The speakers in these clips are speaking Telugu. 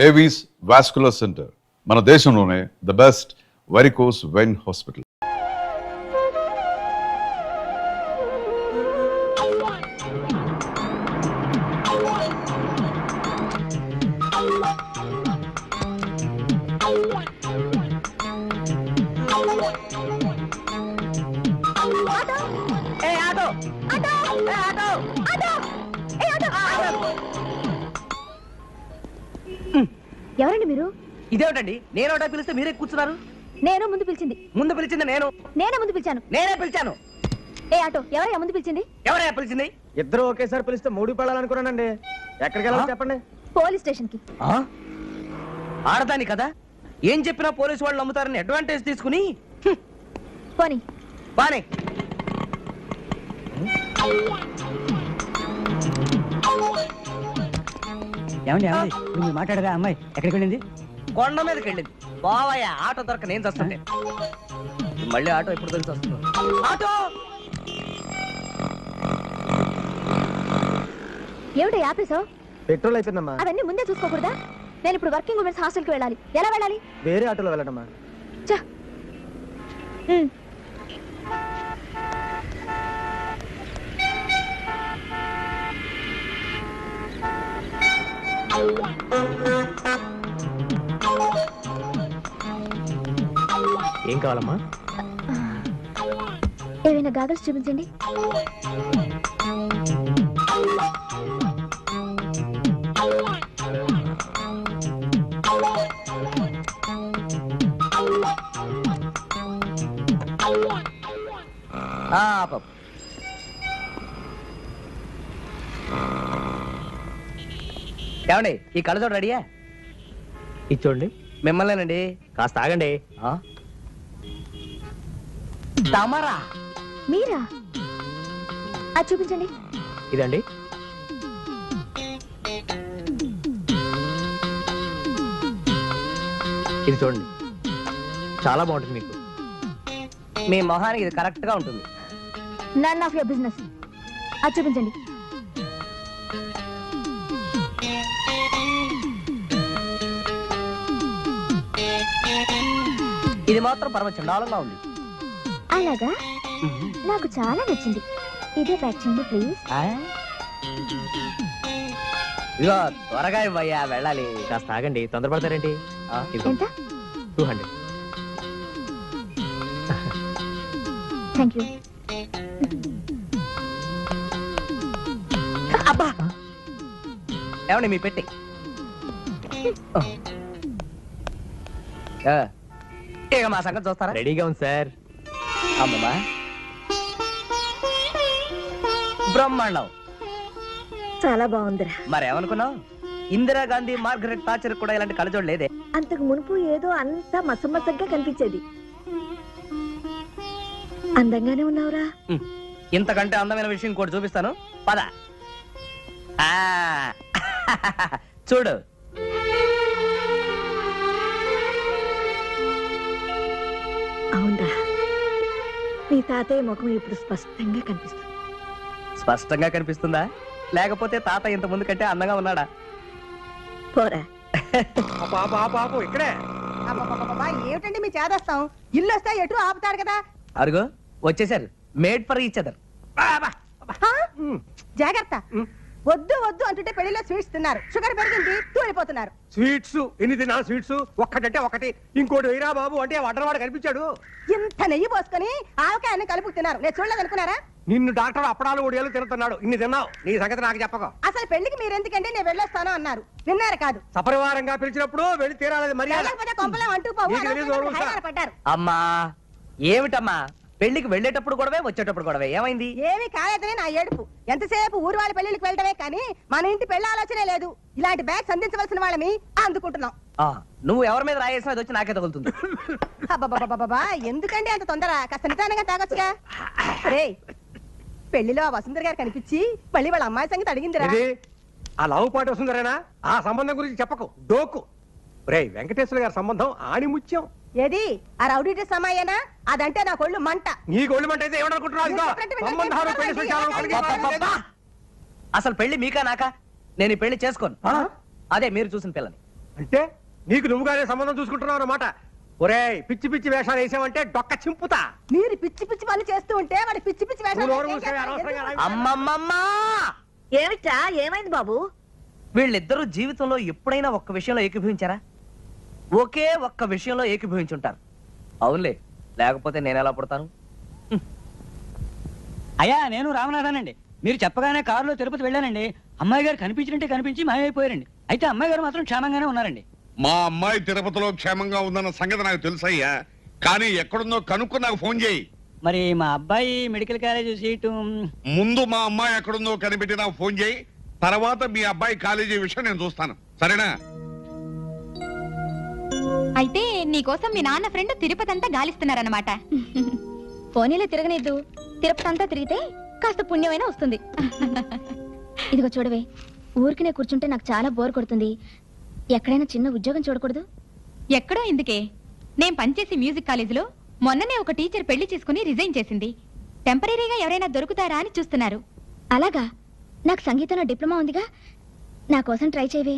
ఏవీస్ వాస్కులర్ సెంటర్ మన దేశంలోనే the best varicose vein hospital. ఎవరండి మీరు? ఇదేమిటండి నేను ఒకటా పిలిస్తే మీరే కూర్చున్నారు? నేను ముందు పిలిచింది. ముందు పిలిచింది నేనే ముందు పిలిచాను. నేనే పిలిచాను. ఏ ఆటో, ఎవరయ్యా ముందు పిలిచింది? ఎవరయ్యా పిలిచింది? ఇద్దరు ఒకేసారి పిలిస్తే మూడు పెళ్ళాలనుకున్నానండి. ఎక్కడికి వెళ్ళాలి చెప్పండి. పోలీస్ స్టేషన్ కి. ఆడదాని కదా, ఏం చెప్పినా పోలీసు వాళ్ళు నమ్ముతారని అడ్వాంటేజ్ తీసుకుని పోనీ బానే. ఏమండి మీరు మాట్లాడగా అమ్మాయి ఎక్కడికి వెళ్ళింది? కొండ మీదకి వెళ్ళింది. బావయ్య ఆటో దొరక నేను చేస్తుంటే మళ్ళీ ఆటో ఎప్పుడు తెలిసి వస్తుంది. ఆటో ఏమిటో ఆపేసావు? పెట్రోల్ అయిపోయిందమ్మా. అవన్నీ ముందే చూసుకోకూడదా? నేను ఇప్పుడు వర్కింగ్ ఉమెన్స్ హాస్టల్ కి వెళ్ళాలి. ఎలా వెళ్ళాలి? వేరే ఆటోలో వెళ్ళడమ్మా. ఏం కావాలమ్మా? ఏమైనా గాగల్స్ చూపించండి. ఏమండి ఈ కళ్ళజోడు రెడీయా? ఇచ్చోండి. మిమ్మల్నేనండి. కాస్త ఆగండి. తమరా? మీరా? అది చూపించండి. ఇదండి. ఇది చూడండి, చాలా బాగుంటుంది మీకు. మీ మొహానికి ఇది కరెక్ట్ గా ఉంటుంది. None of your business. అది చూపించండి. ఇది మాత్రం పరమచండాలంగా ఉంది. అలాగా? నాకు చాలా నచ్చింది. ఇదే ప్యాక్ చేయండి ప్లీజ్. ఇదిగో త్వరగా ఇవ్వయ్యా, వెళ్ళాలి. కాస్త ఆగండి, తొందరపడతారేంటి? ఎంత? 200. Thank you. అబ్బా ఏమండి మీ పెట్టి ఇక మా సంగతి చూస్తారా? రెడీగా ఉంది సార్. అమ్మమ్మా బ్రహ్మాండం. చాలా బాగుందిరా. మరేమనుకున్నావు? ఇందిరాగాంధీ, మార్గరెట్ థాచర్ కూడా ఇలాంటి కళ్ళజోడు లేదే. అంతకు మునుపు ఏదో అంతా మసమసగ్గా కనిపించేది. అందంగానే ఉన్నావురా. ఇంతకంటే అందమైన విషయం కూడా చూపిస్తాను, పద. చూడు. అవునరా, నీ తాతయ్య ముఖం ఇప్పుడు స్పష్టంగా కనిపిస్తుంది. స్పష్టంగా కనిపిస్తుందా, లేకపోతే తాత ఇంత ముందు కంటే అందంగా ఉన్నాడా? పోరా. ఇక్కడే ఏమిటండి మీ చేదస్తాం? ఇల్లు వస్తే ఎటు ఆపుతారు కదా. అరుగో వచ్చేసారు. Made for each other. జాగ్రత్త. వద్దు వద్దు అంటుంటే పెళ్లిలో స్వీట్స్ తిన్నారు, షుగర్ పెరిగింది, తూలిపోతున్నారు. స్వీట్స్ ఎన్ని తినాలి? స్వీట్స్ ఒక్కటంటే ఒకటి, ఇంకోటి వేయరా బాబు అంటే వడ్డరవాడు కనిపించాడు. ఇంత నెయ్యి పోసుకొని ఆవకాయన్ని కలుపు తిన్నారు. నేను చూడలేదు అనుకున్నారా? నిన్ను డాక్టర్ అప్పడాలు ఒడియాలు తిరుగుతున్నాడు. ఇన్ని తిన్నావు, నీ సంగతి నాకు చెప్పక. అసలు పెళ్లికి మీరు ఎందుకంటే నేను వెళ్ళొస్తాను అన్నారు. విన్నారు కాదు? సపరివారంగా పిలిచినప్పుడు వెళ్ళి తీరాలి. మర్యాద వెళ్ళకపోతే కొంపలే అంటూ పోవు. నీకు తెలీదు, అనవసరంగా ఊరుకో. హైరాణ పడ్డారు. అమ్మా ఏమిటమ్మా, పెళ్లికి వెళ్ళేటప్పుడు గొడవే, వచ్చేటప్పుడు గొడవే, ఏమైంది? ఏమీ కాలేదని నా ఏడుపు. ఎంతసేపు ఊరు వాళ్ళ పెళ్లికి వెళ్ళటమే కానీ మన ఇంటి పెళ్లి ఆలోచనే లేదు. ఇలాంటి బ్యాగ్స్ అందించవలసిన వాళ్ళని అందుకుంటున్నాం. నువ్వు ఎవరి మీద రాయేసినా అది వచ్చి నాకే తగులుతుంది. అబ్బబ్బబ్బబ్బా, ఎందుకండి అంత తొందర? కాస్త నిదానంగా తాగొచ్చుగా. రే, పెళ్లిలో ఆ వసుంధర గారు కనిపించి మళ్ళీ వాళ్ళ అమ్మాయి సంగతి అడిగిందిరా. ఆ లావు పాట వస్తుందరేనా? ఆ సంబంధం గురించి చెప్పకు, డోకు. రే, వెంకటేశ్వర గారి సంబంధం ఆణిముత్యం. ఏది ఆ రౌడీ డ్రెస్ అమ్మాయేనా? అదంటే నా కొళ్ళు మంట. నీ గోల్డ్ మంట అయితే అసలు పెళ్లి మీకా నాకా? నేను ఈ పెళ్లి చేసుకోను. అదే మీరు చూసిన పిల్లని. అంటే నీకు నువ్వుగానే సంబంధం చూసుకుంటున్నావు అన్నమాట. ఒరేయ్, పిచ్చి పిచ్చి వేషాలు వేసావంటే డొక్క చింపుతా. మీరు పిచ్చి పిచ్చి పనులు చేస్తూ ఉంటే వాడి పిచ్చి పిచ్చి వేషాలు నువ్వు నోరు ఏం మూసేయ్, చేస్తాడు? అనవసరంగా ఎందుకు? రా. అమ్మమ్మమ్మా ఏమిటా ఏమైంది బాబు? వీళ్ళిద్దరూ జీవితంలో ఎప్పుడైనా ఒక్క విషయంలో ఏకీభవించారా? ఒకే ఒక్క విషయంలో ఏకీభవించుంటారు. అవునులే, లేకపోతే నేను ఎలా పుడతాను? అయ్యా నేను రామనాథానండి. మీరు చెప్పగానే కారులో తిరుపతి వెళ్ళానండి. అమ్మాయి గారు కనిపించినట్టే కనిపించి మాయమైపోయారండి. అయితే అమ్మాయి గారు మాత్రం క్షేమంగానే ఉన్నారండి. మా అమ్మాయి తిరుపతిలో క్షేమంగా ఉందన్న సంగతి నాకు తెలుసయ్యా, కానీ ఎక్కడుందో కనుక్కొని నాకు ఫోన్ చేయి. మరి మా అబ్బాయి మెడికల్ కాలేజ్ సీటు ముందు మా అమ్మాయి ఎక్కడుందో కనిపెట్టి నాకు ఫోన్ చేయి. తర్వాత మీ అబ్బాయి కాలేజీ విషయం నేను చూస్తాను, సరేనా? అయితే నీకోసం మీ నాన్న ఫ్రెండ్ తిరుపతి అంతా గాలిస్తున్నారన్నమాట. పోనీలే తిరగనిద్దు. తిరుపతి అంతా తిరిగితే కాస్త పుణ్యమైనా వస్తుంది. ఇదిగో చూడవే, ఊరికినే కూర్చుంటే నాకు చాలా బోర్ కొడుతుంది. ఎక్కడైనా చిన్న ఉద్యోగం చూడకూడదు? ఎక్కడో ఎందుకే, నేను పనిచేసే మ్యూజిక్ కాలేజీలో మొన్ననే ఒక టీచర్ పెళ్లి చేసుకుని రిజైన్ చేసింది. టెంపరీగా ఎవరైనా దొరుకుతారా అని చూస్తున్నారు. అలాగా? నాకు సంగీతంలో డిప్లొమా ఉందిగా, నా కోసం ట్రై చేయవే.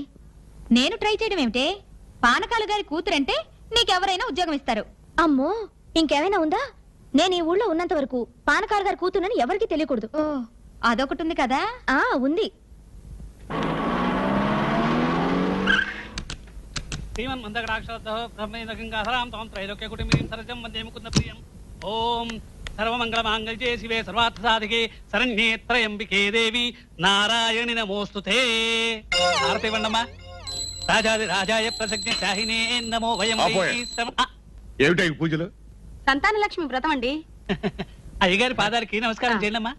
నేను ట్రై చేయడం ఏమిటే, పానకాలు గారి కూతురంటే నీకెవరైనా ఉద్యోగం ఇస్తారు. అమ్మో, ఇంకేమైనా ఉందా? నేను ఈ ఊళ్ళో ఉన్నంత వరకు పానకారు గారు కూతునని ఎవరికీ తెలియకూడదు. ఓ, అదొకటి ఉంది కదా. ఆ ఉంది. ఓం సర్వమంగళమాంగళ్యే శివే సర్వార్థ సాధికే శరణ్యే త్రయంబికే దేవి నారాయణి నమోస్తుతే. ఆరతి వండమ్మా. రాజాది రాజాయ ప్రసజ్ఞ శాహినే నమో వయం. ఆపోయే. ఏమిటా ఈ పూజలు? సంతాన లక్ష్మి వ్రతం అండి. అయ్యగారి పాదాలకి నమస్కారం చేయండమ్మా.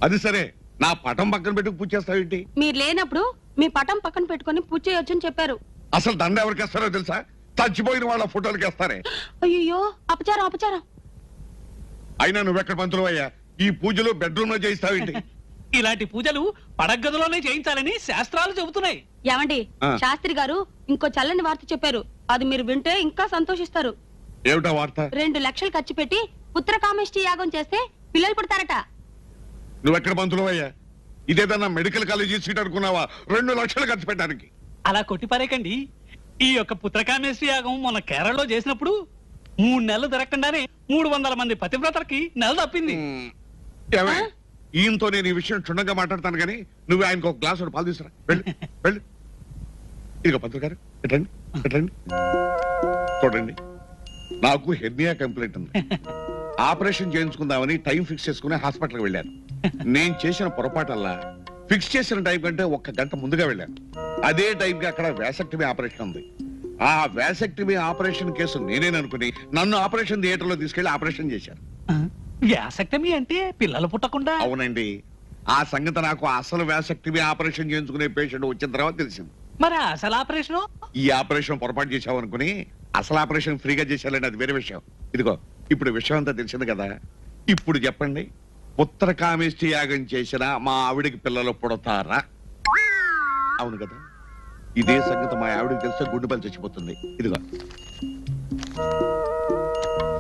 అది సరే, నా పటం పక్కన పెట్టి పూజ చేస్తావేంటి? మీరు లేనప్పుడు మీ పటం పక్కన పెట్టుకుని పూజ చేయొచ్చని చెప్పారు. అసలు దండ ఎవరికి వేస్తారో తెలుసా? చచ్చిపోయిన వాళ్ళ ఫోటోలకి వేస్తారే. అయ్యో, అపచారం అపచారం. అయినా నువ్వెక్కడ పంతులు అయ్యా, ఈ పూజలు బెడ్రూమ్ లో చేయిస్తావేంటి? ఇలాంటి పూజలు పడగదిలోనే చేయించాలని శాస్త్రాలు చెబుతున్నాయి. ఏమండి, ఆ. శాస్త్రి గారు ఇంకో చల్లని వార్త చెప్పారు. అది మీరు వింటే ఇంకా సంతోషిస్తారు. ఏమిటా వార్త? 2 లక్షలు ఖర్చు పెట్టి పుత్రకామేష్టి యాగం చేస్తే పిల్లలు పుడతారట. నువ్వెక్కడ పంతులు అయ్యా? ఇదేదన్నా మెడికల్ కాలేజీ సీట్ అనుకున్నావా 2 లక్షలు ఖర్చు పెట్టడానికి? అలా కొట్టిపారేకండి. ఈ యొక్క పుత్రకామేశ్వరి యాగం మొన్న కేరళలో చేసినప్పుడు 3 నెలలు తిరగకుండానే 300 మంది పతివ్రతలకి నెల తప్పింది. ఏమే, ఈయనతో నేను ఈ విషయం క్షుణ్ణంగా మాట్లాడతాను కానీ నువ్వు ఆయనకు ఒక గ్లాసు పాలు తీసుకురా. వెళ్ళు వెళ్ళు. ఇదిగో పంతులు గారు, ఎట్టండి ఎట్టండి. చూడండి, నాకు హెర్నియా కంప్లైంట్ ఉంది. ఆపరేషన్ చేయించుకుందామని టైం ఫిక్స్ చేసుకుని హాస్పిటల్కి వెళ్ళాను. నేను చేసిన పొరపాటల్లా ఫిక్స్ చేసిన టైం కంటే 1 గంట ముందుగా వెళ్ళాను. అదే టైంకి అక్కడ వ్యాసక్టమీ ఆపరేషన్ ఉంది. ఆ వ్యాసక్టమీ ఆపరేషన్ కేసు నేనేననుకుని నన్ను ఆపరేషన్ థియేటర్ లో తీసుకెళ్లి ఆపరేషన్ చేశారు. వ్యాసక్టమీ అంటే పిల్లలు పుట్టకుండా? అవునండి, ఆ సంగతి నాకు అసలు వ్యాసక్టమీ ఆపరేషన్ చేయించుకునే పేషెంట్ వచ్చిన తర్వాత తెలిసింది. మరి అసలు ఆపరేషన్? ఈ ఆపరేషన్ పొరపాటు చేశావు అనుకుని అసలు ఆపరేషన్ ఫ్రీగా చేశారండి, అది వేరే విషయం. ఇదిగో ఇప్పుడు విషయం అంతా తెలిసింది కదా. ఇప్పుడు చెప్పండి, పుత్రకామేష్టి యాగం చేసిన మా ఆవిడికి పిల్లలు పుడతారా? అవును కదా. ఇదే సంగతి మా ఆవిడికి తెలిస్తే గుండె పని చచ్చిపోతుంది. ఇదిగో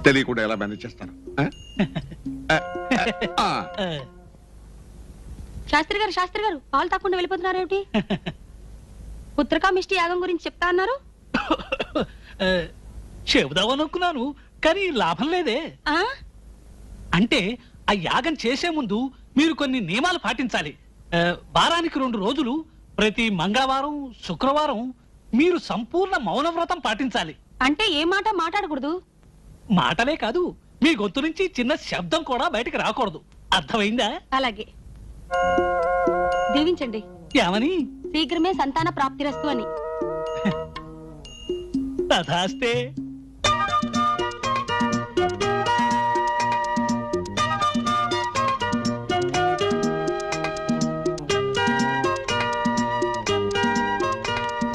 తెలియకుండా ఎలా మేనేజ్ చేస్తాను? శాస్త్రి గారు పాలు తాకుండా వెళ్ళిపోతున్నారేమిటి? పుత్రకామిష్టి యాగం గురించి చెప్తా అన్నారు. చెబుదామనుకున్నాను కానీ లాభం లేదే. ఆ? అంటే ఆ యాగం చేసే ముందు మీరు కొన్ని నియమాలు పాటించాలి. వారానికి 2 రోజులు ప్రతి మంగళవారం శుక్రవారం మీరు సంపూర్ణ మౌనవ్రతం పాటించాలి. అంటే ఏ మాట మాట్లాడకూడదు? మాటలే కాదు, మీ గొంతు నుంచి చిన్న శబ్దం కూడా బయటకు రాకూడదు. అర్థమైందా? అలాగే. దీవించండి. ఏమని? శీఘ్రమే సంతాన ప్రాప్తిరస్తు అని. తథాస్తే.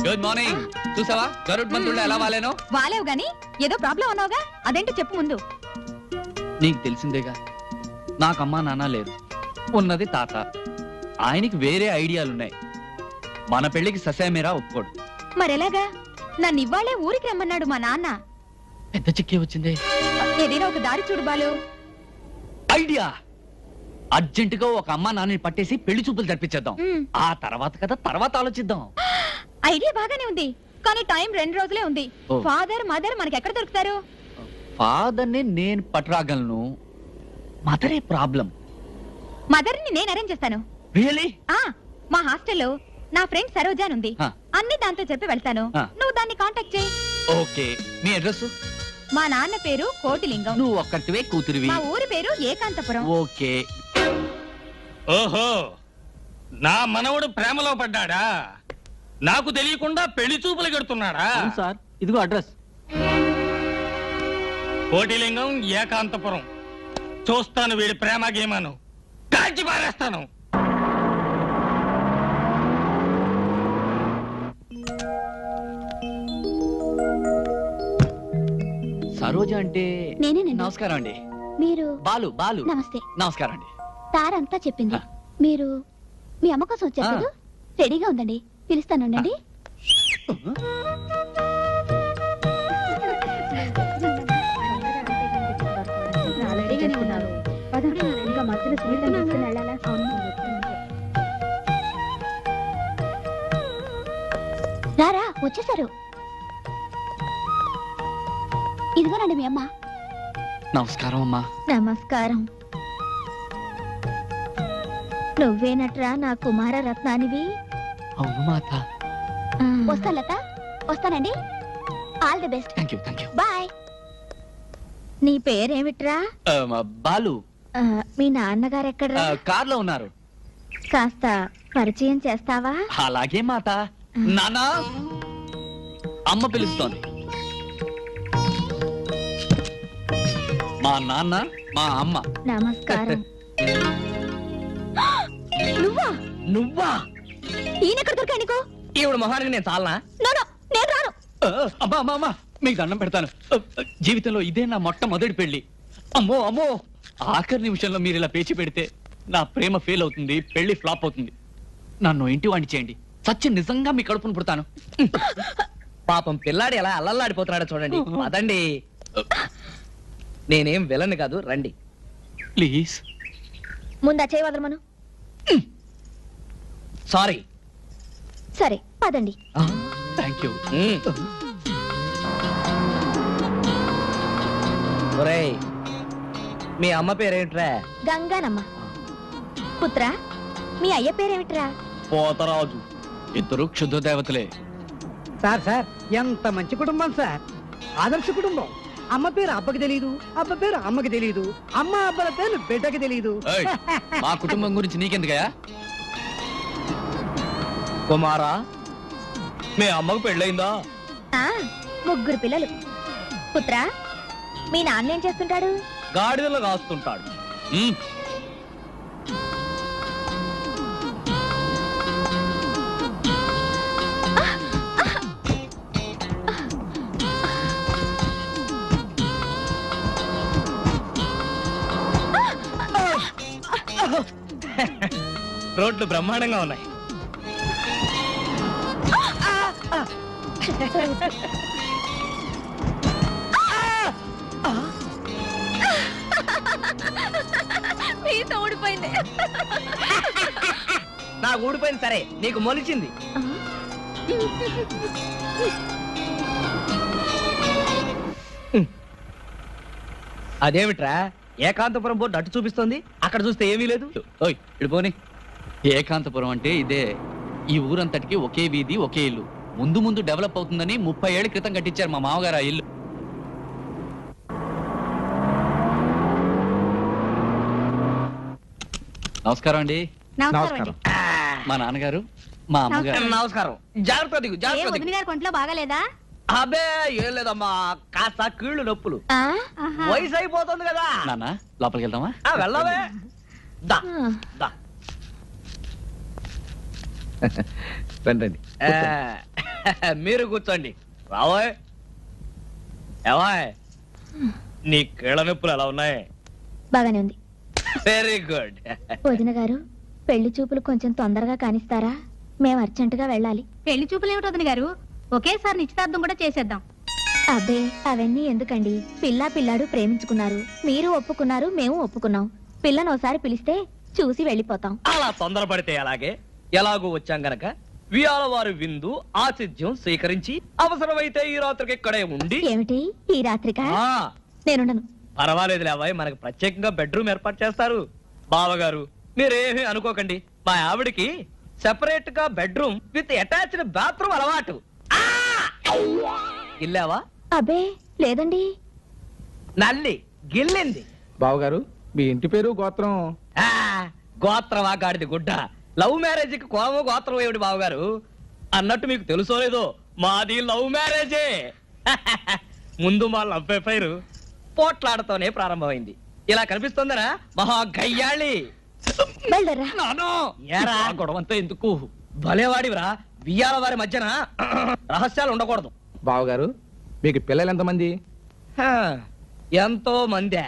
Good morning. చూసావా గరుడ్ మంత్రుల్లో ఎలా వాలేనో? వాలేవు గాని ఏదో ప్రాబ్లం అన్నావుగా, అదేంటో చెప్పు ముందు. నీకు తెలిసిందేగా, నాకమ్మా నాన్న లేరు, ఉన్నది తాత. ఆయనకి వేరే ఐడియాలున్నాయి. మన పెళ్లికి ససేమేరా ఒప్పుకోడు. మరెలాగా? నన్ను ఇవ్వాలే ఊరికి రమ్మన్నాడు మా నాన్న. పెద్ద చిక్కే వచ్చిందే. ఏదైనా ఒక దారి చూడు బాలు. ఐడియా! అర్జెంటుగా ఒక అమ్మా నాన్నని పట్టేసి పెళ్లి చూపులు జరిపించేద్దాం. ఆ తర్వాత కదా తర్వాత ఆలోచిద్దాం. ఐడియా బాగానే ఉంది కానీ టైం 2 రోజులే ఉంది. ఓ. ఫాదర్ మదర్ మనకి ఎక్కడ దొరుకుతారు? ఫాదర్ని నేను పట్టురాగలను, మదరే ప్రాబ్లం. మదర్ ని నేను అరేంజ్ చేస్తాను. రియలీ? ఆ మా హాస్టల్లో నా ఫ్రెండ్ సరోజ అని ఉంది. ఆ. అన్ని దాంతో చెప్పి వెళ్తాను. ఆ. నువ్వు దాన్ని కాంటాక్ట్ చేయి. ఓకే, మీ అడ్రస్? మా నాన్న పేరు కోటిలింగం. నువ్వు ఒక్కటివే కూతురివి. మా ఊరి పేరు ఏకాంతపురం. ఓకే. ఓహో, నా మనవడు ప్రేమలో పడ్డాడా? నాకు తెలియకుండా పెళ్లి చూపులు గడుతున్నాడా? సార్, ఇదిగో అడ్రస్. కోటిలింగం, ఏకాంతపురం. చూస్తాను వీడి ప్రేమ గేమాను, కాల్చి పారేస్తాను. సరోజ అంటే? నేనేనండి. నమస్కారం అండి. మీరు? బాలు. బాలు. నమస్తే. నమస్కారం అండి. తారంతా చెప్పింది. ఆ. మీరు మీ అమ్మ కోసం వచ్చారు కదా? రెడీగా ఉందండి, పిలుస్తానుండండి. రారా, వచ్చేసారు. ఇదిగోనండి మీ అమ్మ. నమస్కారం అమ్మా. నమస్కారం. నువ్వేనట్రా నా కుమార రత్నానివి? అవును మాత. వస్తా లత, వస్తానండి. All the best. Thank you, thank you. Bye. నీ పేరేమిట్రా? బాలు. మీ నాన్నగారు ఎక్కడ్రా? కార్లో ఉన్నారు. కాస్త పరిచయం చేస్తావా? అలాగే మాత. నానా, అమ్మ పిలుస్తోంది. మా నాన్న, మా అమ్మ. నమస్కారం. నువ్వా? నువ్వా? ఈయనెక్కడ దొరికా నీకు? ఈవిడ మొహానికి నేను చాలనా? నేను రాను. అమ్మా అమ్మా అమ్మా, మీకు దండం పెడతాను. జీవితంలో ఇదే నా మొట్టమొదటి పెళ్లి. అమ్మో అమ్మో, ఆఖరి నిమిషంలో మీరు ఇలా పేచి పెడితే నా ప్రేమ ఫెయిల్ అవుతుంది, పెళ్లి ఫ్లాప్ అవుతుంది. నన్ను ఇంటి వాణ్ణి చేయండి, సచ్చి నిజంగా మీ కడుపును పుడతాను. పాపం పిల్లాడు ఎలా అల్లల్లాడిపోతున్నాడో చూడండి. అదండి, నేనేం విలను కాదు, రండి. ప్లీజ్. ముందా చేయి వదలమను. సారీ. సరే పదండి. Thank you. ఒరేయ్, మీ అమ్మ పేరేంట్రా? గంగానమ్మ. పుత్ర, మీ అయ్య పేరేమిట్రా? పోతరాజు. ఇద్దరు క్షుద్ర దేవతలే. సార్ సార్, ఎంత మంచి కుటుంబం సార్. ఆదర్శ కుటుంబం. అమ్మ పేరు అబ్బకి తెలియదు, అబ్బ పేరు అమ్మకి తెలియదు, అమ్మ అబ్బల పేరు బిడ్డకి తెలియదు. ఏయ్, మా కుటుంబం గురించి నీకెందుకయ్యా? కుమారా, మీ అమ్మకు పెళ్ళయిందా? ఆ, 3 పిల్లలు. పుత్ర, మీ నాన్న ఏం చేస్తుంటాడు? గాడిదలు కాస్తుంటాడు. మ్మ్. రోడ్లు బ్రహ్మాండంగా ఉన్నాయి. మీతో ఊడిపోయింది. నాకు ఊడిపోయింది సరే, నీకు మొలిచింది. అదేమిట్రా, ఏకాంతపురం బోర్డు అటు చూపిస్తోంది, అక్కడ చూస్తే ఏమీ లేదు. ఓయ్, ఇటు పోనీ. ఏకాంతపురం అంటే ఇదే. ఈ ఊరంతటికి ఒకే వీధి, ఒకే ఇల్లు. ముందు ముందు డెవలప్ అవుతుందని 30 ఏళ్ల క్రితం కట్టించారు మా మామగారు ఆ ఇల్లు. నమస్కారం అండి. నమస్కారం. మా నాన్నగారు, మా అమ్మగారు. నమస్కారం. జాగ్రత్త దిగు, జాగ్రత్త దిగు. వదిన గారి కొంట్లో బాగాలేదా? అబే ఏం లేదమ్మా, కాస్త కీళ్ళు నొప్పులు. వయసు అయిపోతుంది కదా. నాన్న, లోపలికి వెళ్దామా? వెళ్ళవే. దా, దా. రండి. మీరు కూర్చోండి. రావోయ్. ఏవాయ్, నీ కీళ్ళ నొప్పులు ఎలా ఉన్నాయి? బాగానే ఉంది. Very good. వదిన గారు, పెళ్లి చూపులు కొంచెం తొందరగా కానిస్తారా? మేము అర్జెంటుగా వెళ్ళాలి. పెళ్లి చూపులు ఏమిటి వదిన గారు, ఒకేసారి నిశ్చితార్థం కూడా చేసేద్దాం. అబ్బే, అవన్నీ ఎందుకండి? పిల్లాడు ప్రేమించుకున్నారు, మీరు ఒప్పుకున్నారు, మేము ఒప్పుకున్నాం. పిల్లను ఒకసారి పిలిస్తే చూసి వెళ్ళిపోతాం. అలా తొందరపడితే అలాగే, ఎలాగూ వచ్చాం గనక వియాల వారి విందు ఆతిథ్యం స్వీకరించి అవసరమైతే ఈ రాత్రికి ఇక్కడే ఉండి ఏమిటి ఈ రాత్రిక ఆ నేనుండను. పర్వాలేదులే అవ్వాయి, మనకు ప్రత్యేకంగా బెడ్రూమ్ ఏర్పాటు చేస్తారు. బావగారు మీరేమీ అనుకోకండి, మా ఆవిడికి సెపరేట్ గా బెడ్రూమ్ విత్ అటాచ్డ్ బాత్రూమ్ అలవాటు. ఇల్లావా? అబ్బే లేదండి. నల్లి గిల్లింది. బావగారు మీ ఇంటి పేరు గోత్రం? ఆ, గోత్రమా గాడిది గుడ్డ. లవ్ మ్యారేజ్ కి కోమ గోత్రం ఏమిటి బావగారు? అన్నట్టు మీకు తెలుసో లేదో, మాది లవ్ మ్యారేజే. ముందు మా లవ్ అఫైర్ పోట్లాడతోనే ప్రారంభమైంది. ఇలా కనిపిస్తుందనా మహా గయ్యాళి. బయలుదేరా. నానో ఏరా? ఆ గొడవంతా ఎందుకు? భలేవాడివిరా, వియ్యాల వారి మధ్యన రహస్యాలు ఉండకూడదు. బావగారు మీకు పిల్లలు ఎంతమంది? హా, ఎంతో మందే.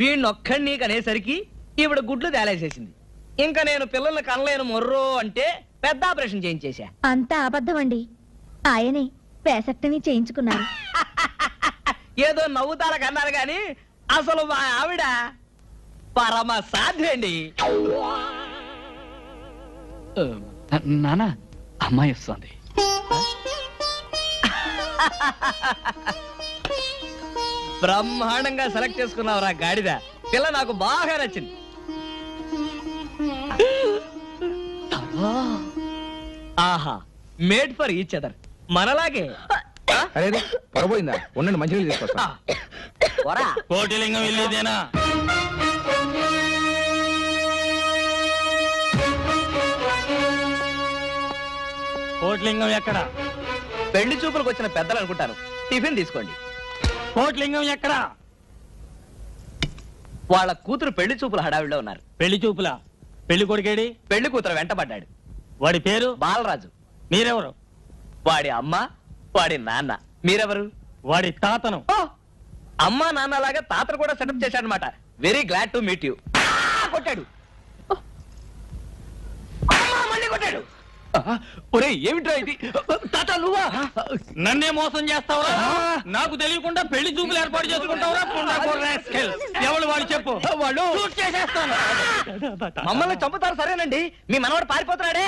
వీణ్ణొక్కడిని కనేసరికి ఈవిడ గుడ్లు తేలేసేసింది. ఇంకా నేను పిల్లల్ని కనలేను మొర్రో అంటే పెద్ద ఆపరేషన్ చేయించేశా. అంతా అబద్ధం అండి. ఆయనే పేసక్టమీ చేయించుకున్నారు. ఏదో నవ్వుతాలకు అన్నారు గాని అసలు మా ఆవిడ పరమ సాధ్యండి. నానా అమ్మాయి వస్తుంది. బ్రహ్మాండంగా సెలెక్ట్ చేసుకున్నావురా గాడిద. పిల్ల నాకు బాగా నచ్చింది. ఆహా, మేడ్ ఫర్ ఈచ్ అదర్. మనలాగే. అరే పొరపోయిందా? ఉండండి మంచినీళ్ళు తీసుకొస్తా. పోరా. కోటిలింగం వెళ్ళేదేనా? కోటిలింగం ఎక్కడ? పెళ్లి చూపులకు వచ్చిన పెద్దలు అనుకుంటాను. టిఫిన్ తీసుకోండి. కోటిలింగం ఎక్కడ? వాళ్ళ కూతురు పెళ్లి చూపుల హడావిడిలో ఉన్నారు. పెళ్లి చూపులా? పెళ్లి కొడుకేడి? పెళ్లి కూతురు వెంటబడ్డాడు. వాడి పేరు? బాలరాజు. మీరెవరు? వాడి అమ్మ, వాడి నాన్న. మీరెవరు? వాడి తాతను. ఓ! అమ్మా నాన్నలాగా తాతను కూడా సెటప్ చేశాడనమాట. Very glad to meet you. కొట్టాడు. అమ్మా, మళ్ళీ కొట్టాడు. ఒరే ఏమిట్రా ఇది? తాత నువ్వా? నన్నే మోసం చేస్తావరా? నాకు తెలియకుండా పెళ్లి చూపులు ఏర్పాటు చేసుకుంటావరా? ఎవరు వాడు చెప్పు. వాళ్ళు షూట్ చేసేస్తాను. మమ్మల్ని చంపుతారు సరేనండి, మీ మనవాడు పారిపోతున్నాడే.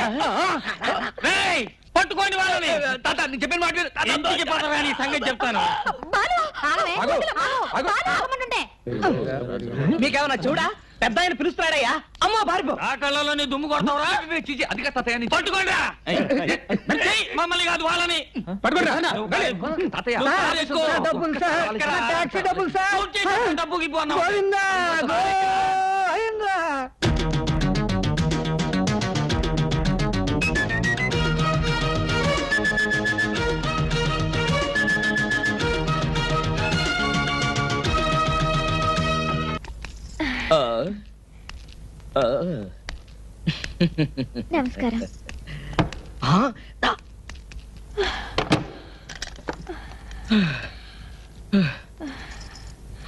రేయ్, పట్టుకోండి వాళ్ళని. తాత నేను చెప్పిన మాట ఎందుకు చెప్పారా నీ సంగతి చెప్తాను. మీకేమన్నా చూడా? పెద్ద ఆయన పిలుస్తున్నాడయ్యా. అమ్మా పారిపో. ఆ కళ్ళలోని దుమ్ము కొడతావరా? అదిగా తాతయ్య పట్టుకోండి. మమ్మల్ని కాదు వాళ్ళని డబ్బుకి నమస్కారం.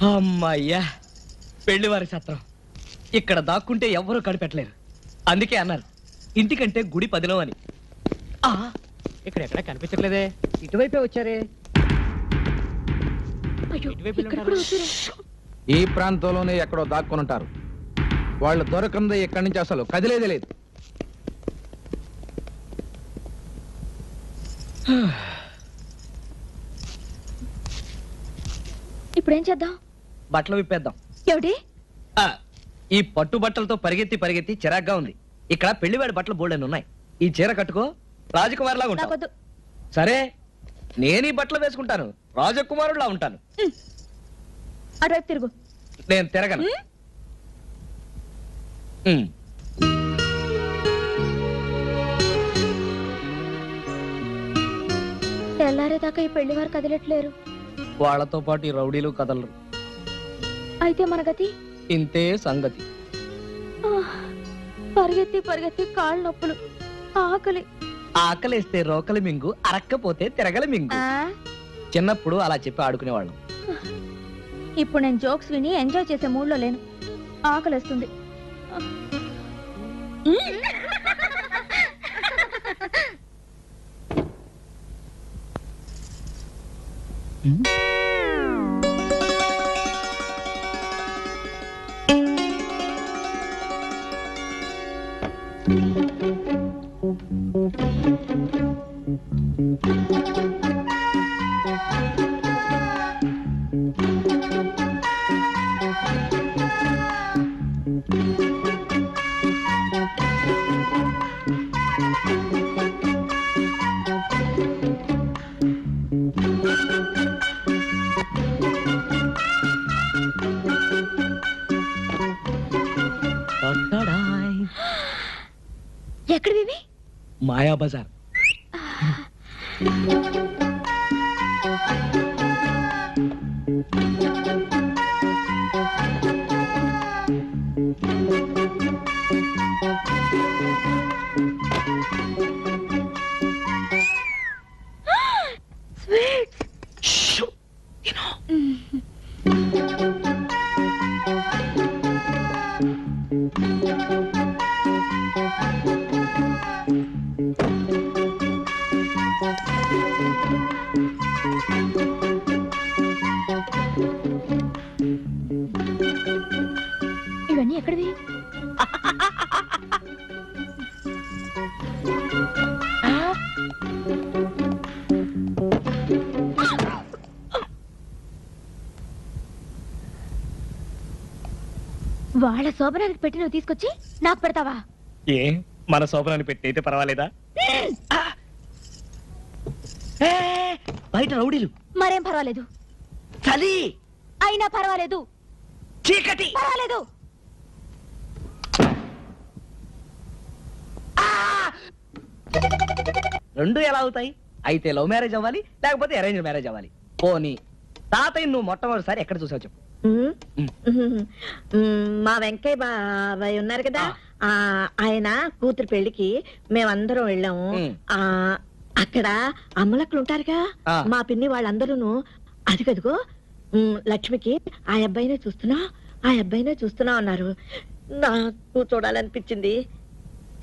అమ్మయ్యా, పెళ్లివారి సత్రం. ఇక్కడ దాక్కుంటే ఎవ్వరూ కనిపెట్టలేరు. అందుకే అన్నారు ఇంటికంటే గుడి పదిలో అని. ఇక్కడ ఎక్కడ కనిపించట్లేదే. ఇటువైపే వచ్చారే. ఈ ప్రాంతంలోనే ఎక్కడో దాక్కుని ఉంటారు. వాళ్ళు దొరకందే ఇక్కడి నుంచి అసలు కదిలేదే లేదు. ఇప్పుడేం చేద్దాం? బట్టలు విప్పేద్దాం. ఏమిటి? ఈ పట్టు బట్టలతో పరిగెత్తి పరిగెత్తి చిరాగ్గా ఉంది. ఇక్కడ పెళ్లివాడి బట్టలు బోల్డెన్ ఉన్నాయి. ఈ చీర కట్టుకో, రాజకుమారులాగా ఉంటావు. నాకొద్దు. సరే, నేను ఈ బట్టలు వేసుకుంటాను, రాజకుమారుడులా ఉంటాను. అటువైపు తిరుగు. నేను తిరగను. తెల్లారేదాకా ఈ పెళ్లి వారు కదిలట్లేరు. వాళ్ళతో పాటు ఈ రౌడీలు కదలరు. అయితే మన గతి ఇంతే సంగతి. పరిగెత్తి పరిగెత్తి కాళ్ళు నొప్పులు, ఆకలి. ఆకలేస్తే రోకలి మింగు, అరక్కపోతే తిరగలి మింగు. చిన్నప్పుడు అలా చెప్పి ఆడుకునేవాళ్ళం. ఇప్పుడు నేను జోక్స్ విని ఎంజాయ్ చేసే మూడ్లో లేను. ఆకలిస్తుంది. ఎక్కడివి? మాయా బజార్. ఇవన్నీ ఎక్కడివి? వాళ్ళ శోభనానికి పెట్టి నువ్వు తీసుకొచ్చి నాకు పెడతావా? ఏ మన శోభనాన్ని పెట్టి అయితే పర్వాలేదా? బయట రౌడీలు. మరేం పర్వాలేదు. చలి అయినా పర్వాలేదు. చీకటి పర్వాలేదు. రెండు ఎలా అవుతాయి? అయితే లవ్ మ్యారేజ్ అవ్వాలి, లేకపోతే అరేంజ్ మ్యారేజ్ అవ్వాలి. పోనీ తాతయ్య నువ్వు మొట్టమొదటిసారి ఎక్కడ చూసావు చెప్పు. మా వెంకయ్య బాబాయ్ ఉన్నారు కదా, ఆయన కూతురు పెళ్లికి మేమందరం వెళ్ళాము. అక్కడ అమ్మలక్కలు ఉంటారుగా, మా పిన్ని వాళ్ళందరూ అదిగదిగో లక్ష్మికి ఆ అబ్బాయినే చూస్తున్నా అన్నారు. నాకు చూడాలనిపించింది,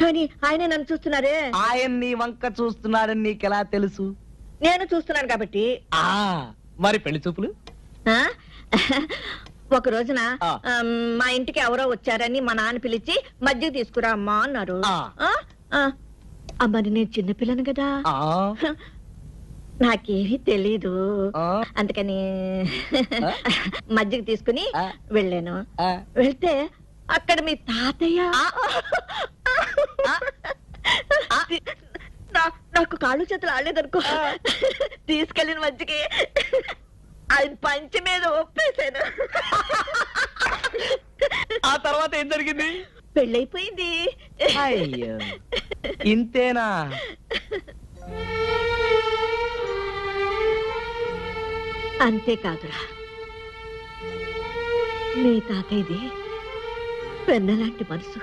కానీ ఆయనే నన్ను చూస్తున్నారే. ఆయన నీ వంక చూస్తున్నాడని నీకెలా తెలుసు? నేను చూస్తున్నాను కాబట్టి. మరి పెళ్లి చూపులు? ఒక రోజున మా ఇంటికి ఎవరో వచ్చారని మా నాన్న పిలిచి మజ్జిగ తీసుకురా అమ్మా అన్నారు. మరి నేను చిన్నపిల్లను కదా, నాకేమీ తెలీదు. అందుకని మజ్జిగ తీసుకుని వెళ్ళాను. వెళ్తే అక్కడ మీ తాతయ్య నాకు కాళ్ళు చేతులు ఆడలేదనుకో, తీసుకెళ్ళిన మజ్జిగకి ఆయన పంచి మీద ఒప్పేశాను. ఆ తర్వాత ఏం జరిగింది? పెళ్ళైపోయింది. అయ్యో, ఇంతేనా? అంతేకాదురా, మీ తాతయ్యది పెన్నలాంటి మనసు,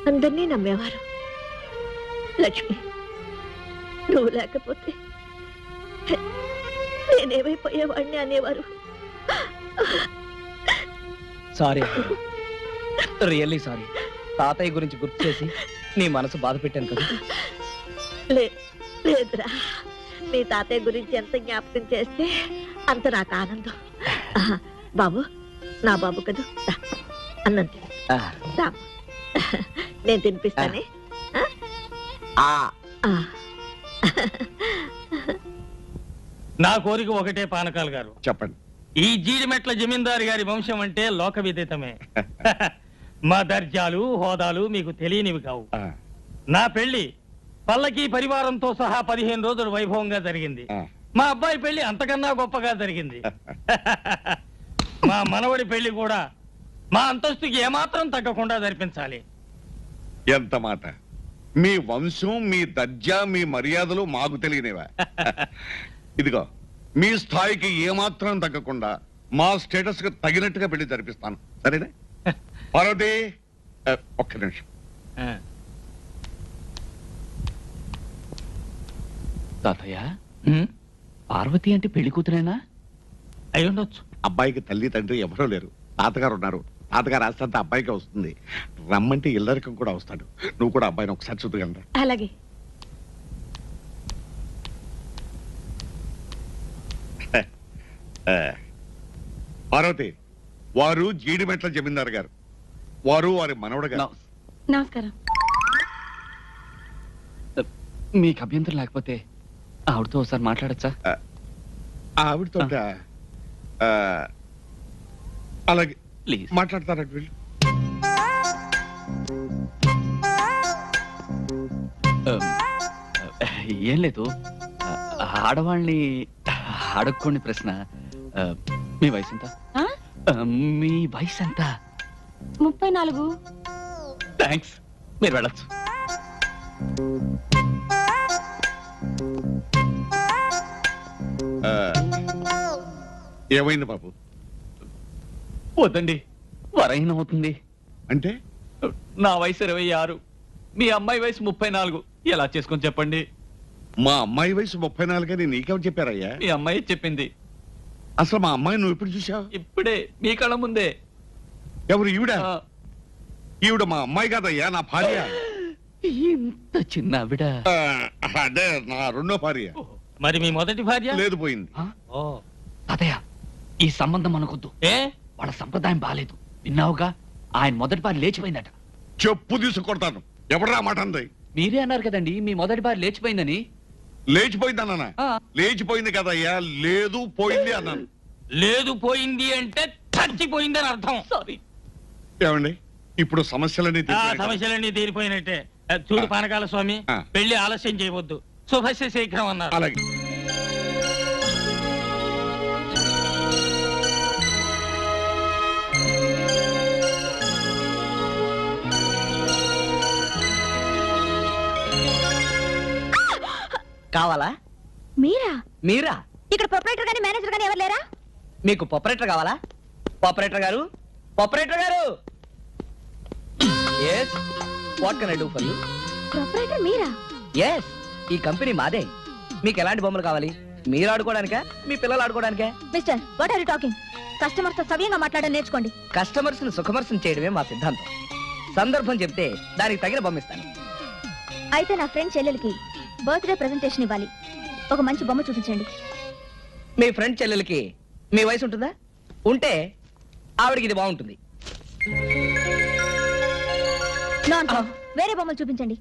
అందరినీ నమ్మేవారు. లక్ష్మి, నువ్వు లేకపోతే నేనేమైపోయేవాడిని అనేవారు. Sorry, really sorry. తాతయ్య గురించి గుర్తు చేసి నీ మనసు బాధ పెట్టాను కదా. లేదురా, మీ తాతయ్య గురించి ఎంత జ్ఞాపకం చేస్తే అంత నాకు ఆనందం. బాబు, నా బాబు కదా, అన్నం తిను. నేను తినిపిస్తానే. నా కోరిక ఒకటే పానకాలు గారు, చెప్పండి. ఈ జీడిమెట్ల జమీందారు గారి వంశం అంటే లోక విదితమే. మా దర్జాలు హోదాలు మీకు తెలియనివి కావు. నా పెళ్లి పల్లకి పరివారంతో సహా 15 రోజులు వైభవంగా జరిగింది. మా అబ్బాయి పెళ్లి అంతకన్నా గొప్పగా జరిగింది. మా మనవడి పెళ్లి కూడా మా అంతస్తుకి ఏమాత్రం తగ్గకుండా జరిపించాలి. ఎంత మాట! మీ వంశం, మీ దర్జా, మీ మర్యాదలు మాకు తెలియనివా? ఇదిగో, మీ స్థాయికి ఏమాత్రం తగ్గకుండా మా స్టేటస్ కు తగినట్టుగా పెళ్లి జరిపిస్తాను, సరేనా? పార్వతి, ఒక్క నిమిషం. తాతయ్య, పార్వతి అంటే పెళ్లి కూతురేనా? అయి ఉండొచ్చు. అబ్బాయికి తల్లి తండ్రి ఎవరో లేరు, తాతగారు ఉన్నారు. తాతగారు ఆస్తంతా అబ్బాయికి వస్తుంది. రమ్మంటే ఇల్లరికం కూడా వస్తాడు. నువ్వు కూడా అబ్బాయిని ఒకసారి చూడగలరా? అలాగే. పార్వతి, వారు జీడిమెట్ల జమీందారు గారు, వారు వారి మనవడు గారు. నమస్కారం. మీకు అభ్యంతరం లేకపోతే ఆవిడతో ఒకసారి మాట్లాడచ్చా? ఆవిడతో అలాగే ప్లీజ్. మాట్లాడతారట వీళ్ళు. ఏం లేదు, ఆడవాళ్ళని అడగకుండా ప్రశ్న. మీ వయసు ఎంత? మీ వయసు ఎంత? 34. థ్యాంక్స్, మీరు వెళ్ళచ్చు. ఏమైంది బాబు? వద్దండి, వరహీనం అవుతుంది. అంటే నా వయసు 26, మీ అమ్మాయి వయసు 34. ఎలా చేసుకొని చెప్పండి? మా అమ్మాయి వయసు 34 అని నీకెవరు చెప్పారయ్యా? మీ అమ్మాయి చెప్పింది. అసలు మా అమ్మాయి నువ్వు ఎప్పుడు చూసావు? ఇప్పుడే మీ కళ్ళ ముందే. ఎవరు ఈవిడ? ఆ, ఈవిడ మా అమ్మాయి కాదయ్యా, నా భార్య. ఇంత చిన్న ఆవిడ. అదే నా రెండో భార్య. మరి మీ మొదటి భార్య? లేదు, పోయింది. ఓ, తాతయ్య, ఈ సంబంధం మనకొద్దు. ఏ వాళ్ళ సంప్రదాయం బాలేదు. విన్నావుగా, ఆయన మొదటి బారి లేచిపోయిందట. చెప్పు తీసుకొడతాను. ఎవడరా మాట అంది? మీరే అన్నారు కదండి మీ మొదటి బారి లేచిపోయిందని. లేచిపోయింది అన్నానా? ఆ. లేచిపోయింది కదయ్యా, లేదు పోయింది అన్నాను. లేదు పోయింది అంటే చచ్చిపోయిందని అర్థం. సారీ. ఏమండి, ఇప్పుడు సమస్యలన్నీ తీరిపోయాయి కదా? సమస్యలన్నీ తీరిపోయినట్టే. చూడు పానకాల స్వామి, ఆ. పెళ్లి ఆలస్యం చేయవద్దు, శుభస్య శీఘ్రం అన్నారు. అలాగే. కావాలా? మీరా? మీరా? ఇక్కడ ప్రొపరేటర్ గాని మేనేజర్ గాని ఎవరు లేరా? మీకు పొపరేటర్ కావాలా? పొపరేటర్ గారు, పొపరేటర్ గారు. yes what can I do for you? Proprietor మీరా? yes ఈ కంపెనీ మాదే. మీకు ఎలాంటి బొమ్మలు కావాలి? మీరు ఆడుకోవడానికా, మీ పిల్లలు ఆడుకోవడానికా? Mister, what are you talking? Customers తో సవ్యంగా మాట్లాడడం నేర్చుకోండి. కస్టమర్స్ ని సుఖమర్శం చేయడమే మా సిద్ధాంతం. సందర్భం చెప్తే దానికి తగిన బొమ్మ ఇస్తాను. అయితే నా ఫ్రెండ్ చెల్లెలకి బర్త్డే ప్రెజెంటేషన్ ఇవ్వాలి. ఒక మంచి బొమ్మ చూపించండి. మీ ఫ్రెండ్ చెల్లెలకి మీ వయసు ఉంటుందా? ఉంటే ఆవిడకి ఇది బాగుంటుంది. వేరే బొమ్మలు చూపించండి.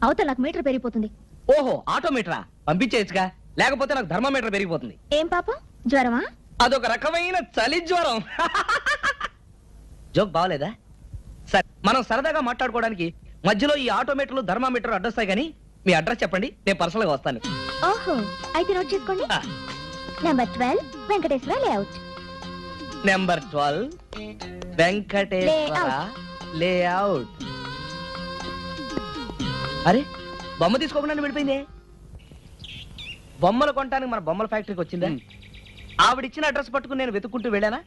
అవతల నాకు మీటర్ పెరిగిపోతుంది. ఓహో, ఆటోమీటరా? పంపించేయచ్చుగా, లేకపోతే నాకు థర్మామీటర్ పెరిగిపోతుంది. ఏం పాపం, జ్వరమా? అదొక రకమైన చలి జ్వరం. జోక్ బాగలేదా? సరే, మనం సరదాగా మాట్లాడుకోవడానికి మధ్యలో ఈ ఆటోమీటర్లు థర్మామీటర్ అడ్రస్ కానీ మీ అడ్రస్ చెప్పండి, నేను పర్సనల్ గా వస్తాను. ఓహో, అయితే నోట్ చేసుకోండి. ఆ. Number 12 Venkateswara layout. Number 12 Venkateswara layout. అరే, బొమ్మ తీసుకోకుండా వెళ్ళిపోయిందే. బొమ్మలు కొనడానికి మన బొమ్మల ఫ్యాక్టరీకి వచ్చిందా? ఆవిడిచ్చిన అడ్రస్ పట్టుకుని నేను వెతుక్కుంటూ వెళ్ళానా?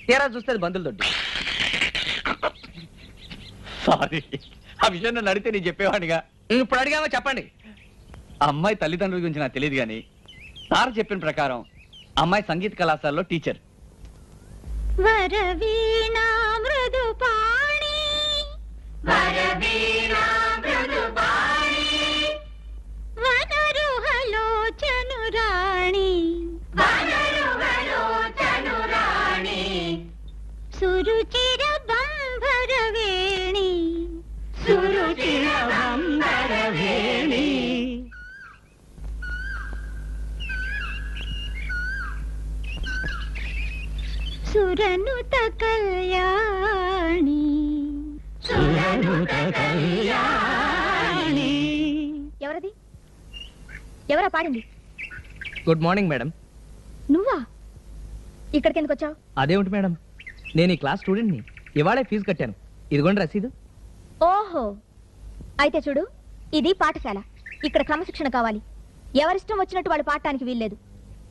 తీరా చూస్తే అది బంధువుల దొడ్డి. సారీ, ఆ విషయం నన్ను అడిగితే నేను చెప్పేవాడిగా. ఇప్పుడు అడిగామో చెప్పండి. అమ్మాయి తల్లిదండ్రుల గురించి నాకు తెలియదు కానీ సార్ చెప్పిన ప్రకారం అమ్మాయి సంగీత కళాశాలలో టీచర్. వరవీణా మృదుపాణి వనరుహలోచనురాణి సురుచిర బంభరవేణి సురనుత కళ్యాణి. ఎవరది? ఎవరా పాడింది? Good morning madam. నువ్వా? ఇక్కడికి ఎందుకు వచ్చావు? అదేమిటి మేడం, నేను ఈ క్లాస్ స్టూడెంట్ని. ఇవాళే ఫీజు కట్టాను. ఇదిగోండి రసీదు. ఓహో, అయితే చూడు, ఇది పాఠశాల. ఇక్కడ క్రమశిక్షణ కావాలి. ఎవరిష్టం వచ్చినట్టు వాళ్ళు పాడటానికి వీల్లేదు.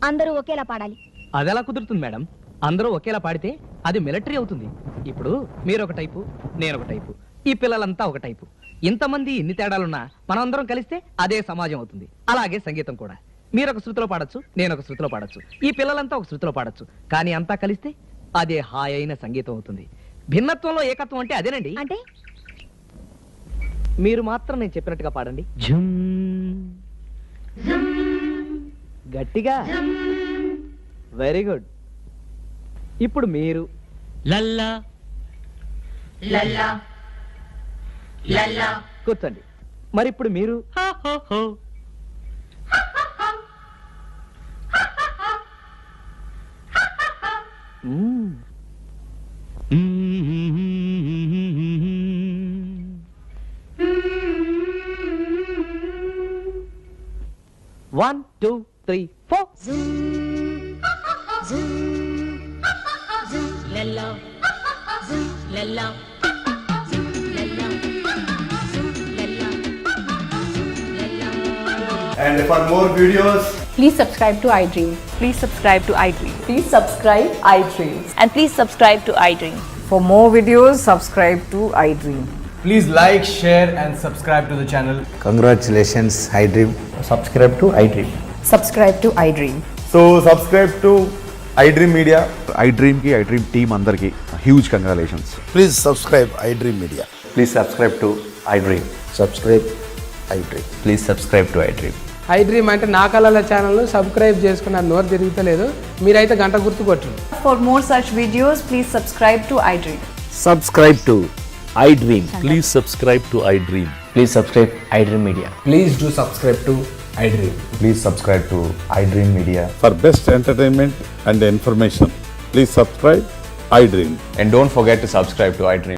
అందరూ ఒకేలా పాడాలి. అదెలా కుదురుతుంది మేడం? అందరూ ఒకేలా పాడితే అది మిలిటరీ అవుతుంది. ఇప్పుడు మీరు ఒక టైపు, నేను ఒక టైపు, ఈ పిల్లలంతా ఒక టైపు. ఇంతమంది ఇన్ని తేడాలున్నా మనం అందరం కలిస్తే అదే సమాజం అవుతుంది. అలాగే సంగీతం కూడా. మీరు ఒక శృతిలో పాడొచ్చు, నేను ఒక శృతిలో పాడొచ్చు, ఈ పిల్లలంతా ఒక శృతిలో పాడొచ్చు. కానీ అంతా కలిస్తే అదే హాయ్ అయిన సంగీతం అవుతుంది. భిన్నత్వంలో ఏకత్వం అంటే అదేనండి. అంటే మీరు మాత్రం నేను చెప్పినట్టుగా పాడండి. గట్టిగా. Very good. ఇప్పుడు మీరు లల్లా కూర్చోండి. మరి ఇప్పుడు మీరు one two three four And for more videos, please subscribe to iDream. Please subscribe to iDream. Please subscribe iDream. And please subscribe to iDream. For more videos, subscribe to iDream. please like, share, and subscribe to the channel. Congratulations, iDream. Subscribe to iDream. Subscribe to iDream. So subscribe to iDream Media. iDream కి iDream టీమ్ అందరికి huge congratulations. Please subscribe iDream Media. Please subscribe to iDream. Subscribe iDream. Please subscribe to iDream. iDream అంటే నా కళల ఛానల్ సబ్స్క్రైబ్ చేసుకున్న నోరు తిరుగుతలేదు, మీరైతే గంట గుర్తు కొట్టండి. For more such videos, please subscribe to iDream. Subscribe to iDream. Please subscribe to iDream. Please subscribe iDream Media. Please do subscribe to iDream. Please subscribe to iDream Media. For best entertainment and information, please subscribe iDream. And don't forget to subscribe to iDream.